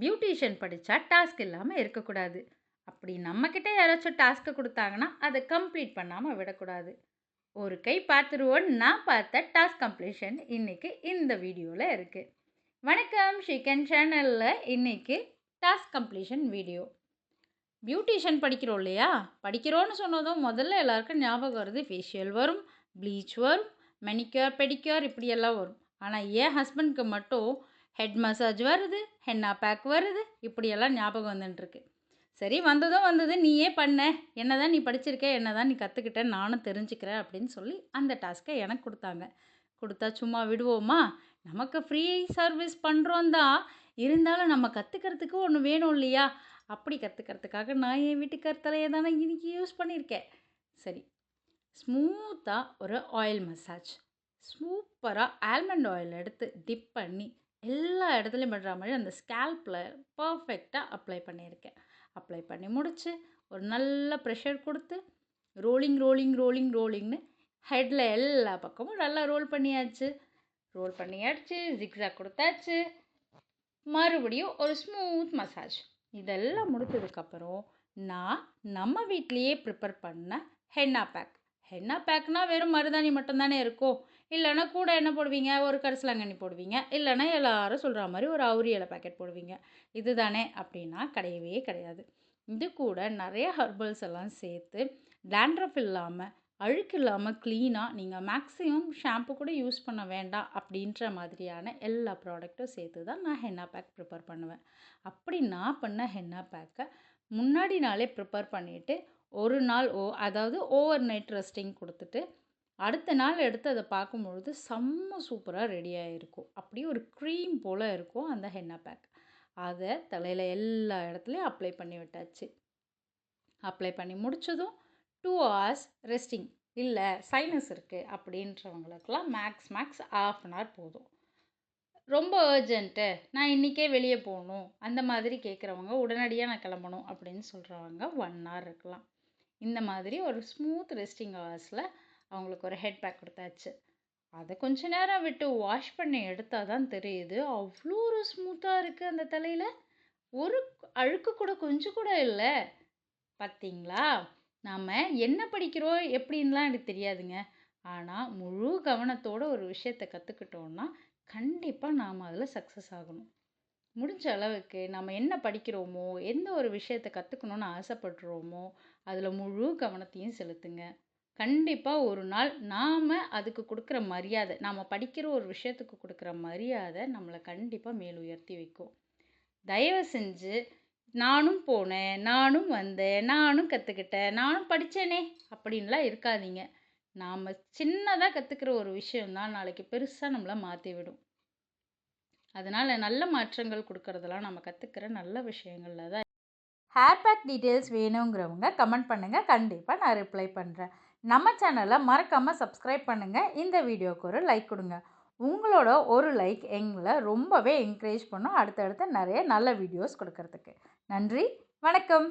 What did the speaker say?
Beautician படித்தா task இல்லாமல் இருக்கக்கூடாது. அப்படி நம்மக்கிட்ட யாராச்சும் டாஸ்க்கு கொடுத்தாங்கன்னா அதை கம்ப்ளீட் பண்ணாமல் விடக்கூடாது. ஒரு கை பார்த்துருவோன்னு நான் பார்த்த டாஸ்க் கம்ப்ளீஷன் இன்னைக்கு இந்த வீடியோவில் இருக்குது. வணக்கம் ஷிகன் சேனலில் இன்னைக்கு டாஸ்க் கம்ப்ளீஷன் வீடியோ. பியூட்டிஷியன் படிக்கிறோம் இல்லையா? படிக்கிறோன்னு சொன்னதும் முதல்ல எல்லாருக்கும் ஞாபகம் வருது ஃபேஷியல் வரும், ப்ளீச் வரும், மெனிக்யூர் பெடிக்யூர் இப்படியெல்லாம் வரும். ஆனால் என் ஹஸ்பண்ட்க்கு மட்டும் ஹெட் மசாஜ் வருது, ஹென்னா பேக் வருது, இப்படியெல்லாம் ஞாபகம் வந்துட்டுருக்கு. சரி, வந்ததும் வந்தது, நீயே பண்ண, என்ன தான் நீ படிச்சிருக்க, என்ன தான் நீ கற்றுக்கிட்ட, நானும் தெரிஞ்சுக்கிறேன் அப்படின்னு சொல்லி அந்த டாஸ்க்கை எனக்கு கொடுத்தாங்க. கொடுத்தா சும்மா விடுவோமா? நமக்கு ஃப்ரீ சர்வீஸ் பண்ணுறோம் தான், இருந்தாலும் நம்ம கற்றுக்கிறதுக்கு ஒன்று வேணும் இல்லையா? அப்படி கற்றுக்கிறதுக்காக நான் என் வீட்டுக்கார் தலையை தானே இன்றைக்கி யூஸ் பண்ணியிருக்கேன். சரி, ஸ்மூத்தாக ஒரு ஆயில் மசாஜ், சூப்பராக ஆல்மண்ட் ஆயில் எடுத்து டிப் பண்ணி எல்லா இடத்துலையும் பண்ணுற மாதிரி அந்த ஸ்கேல்பில் பர்ஃபெக்டாக அப்ளை பண்ணியிருக்கேன். அப்ளை பண்ணி முடித்து ஒரு நல்ல ப்ரெஷர் கொடுத்து ரோலிங் ரோலிங் ரோலிங் ரோலிங்னு ஹெட்டில் எல்லா பக்கமும் நல்லா ரோல் பண்ணியாச்சு, ஜிக்ஸாக் கொடுத்தாச்சு. மறுபடியும் ஒரு ஸ்மூத் மசாஜ். இதெல்லாம் முடிச்சதுக்கப்புறம் நான் நம்ம வீட்லேயே ப்ரிப்பேர் பண்ண ஹென்னா பேக்னால் வெறும் மருதாணி மட்டும்தானே இருக்கும். இல்லைன்னா கூட என்ன போடுவீங்க? ஒரு கரிசலாங்கண்ணி போடுவீங்க, இல்லைன்னா எல்லாரும் சொல்கிற மாதிரி ஒரு அவுரி இலை பேக்கெட் போடுவீங்க. இது தானே அப்படின்னா கிடையவே கிடையாது. இது கூட நிறைய ஹர்பல்ஸ் எல்லாம் சேர்த்து டேண்ட்ரஃப் இல்லாமல், அழுக்கு இல்லாமல் க்ளீனாக நீங்கள் மேக்ஸிமம் ஷாம்பு கூட யூஸ் பண்ண வேண்டாம் அப்படின்ற மாதிரியான எல்லா ப்ராடக்ட்டும் சேர்த்து தான் நான் ஹென்னா பேக் ப்ரிப்பேர் பண்ணுவேன். அப்படி நான் பண்ண ஹென்னா பேக்கை முன்னாடி நாளே ப்ரிப்பேர் பண்ணிவிட்டு ஒரு நாள் அதாவது ஓவர் நைட் ரெஸ்டிங் கொடுத்துட்டு அடுத்த நாள் எடுத்து அதை பார்க்கும்பொழுது செம்ம சூப்பராக ரெடி ஆகிருக்கும். அப்படியே ஒரு க்ரீம் போல் இருக்கும் அந்த ஹென்னா பேக். அதை தலையில் எல்லா இடத்துலையும் அப்ளை பண்ணி விட்டாச்சு. அப்ளை பண்ணி முடித்ததும் 2 hours ரெஸ்டிங். இல்லை சைனஸ் இருக்குது அப்படின்றவங்களுக்கெல்லாம் மேக்ஸ் ½ an hour போதும். ரொம்ப அர்ஜென்ட்டு, நான் இன்றைக்கே வெளியே போகணும் அந்த மாதிரி கேட்குறவங்க, உடனடியாக நான் கிளம்பணும் அப்படின்னு சொல்கிறவங்க 1 hour இருக்கலாம். இந்த மாதிரி ஒரு ஸ்மூத் ரெஸ்டிங் ஹவர்ஸில் அவங்களுக்கு ஒரு ஹெட் பேக் கொடுத்தாச்சு. அதை கொஞ்ச நேரம் விட்டு வாஷ் பண்ணி எடுத்தால் தான் தெரியுது அவ்வளோ ஒரு ஸ்மூத்தாக இருக்குது. அந்த தலையில் ஒரு அழுக்கு கூட கொஞ்சம் கூட இல்லை. பார்த்தீங்களா? நாம் என்ன படிக்கிறோம் எப்படின்லாம் எனக்கு தெரியாதுங்க. ஆனால் முழு கவனத்தோடு ஒரு விஷயத்தை கற்றுக்கிட்டோன்னா கண்டிப்பாக நாம் அதில் சக்ஸஸ் ஆகணும். முடிஞ்ச அளவுக்கு நம்ம என்ன படிக்கிறோமோ, எந்த ஒரு விஷயத்தை கற்றுக்கணுன்னு ஆசைப்படுறோமோ அதில் முழு கவனத்தையும் செலுத்துங்க. கண்டிப்பாக ஒரு நாள் நாம் அதுக்கு கொடுக்குற மரியாதை, நாம் படிக்கிற ஒரு விஷயத்துக்கு கொடுக்குற மரியாதை நம்மளை கண்டிப்பாக மேல் உயர்த்தி வைக்கும். தயவு செஞ்சு நானும் போனேன், நானும் வந்தேன், நானும் கற்றுக்கிட்டேன், நானும் படித்தேனே அப்படின்லாம் இருக்காதீங்க. நாம் சின்னதாக கற்றுக்கிற ஒரு விஷயம்தான் நாளைக்கு பெருசாக நம்மளை மாற்றி விடும். அதனால் நல்ல மாற்றங்கள் கொடுக்கறதெல்லாம் நம்ம கற்றுக்கிற நல்ல விஷயங்களில் தான். ஹேர் பேக் டீட்டெயில்ஸ் வேணுங்கிறவங்க கமெண்ட் பண்ணுங்கள், கண்டிப்பாக நான் ரிப்ளை பண்ணுறேன். நம்ம சேனலை மறக்காமல் சப்ஸ்கிரைப் பண்ணுங்கள். இந்த வீடியோவுக்கு ஒரு லைக் கொடுங்க. உங்களோட ஒரு லைக் எங்களை ரொம்பவே என்கரேஜ் பண்ணும் அடுத்தடுத்து நிறைய நல்ல வீடியோஸ் கொடுக்கறதுக்கு. நன்றி, வணக்கம்.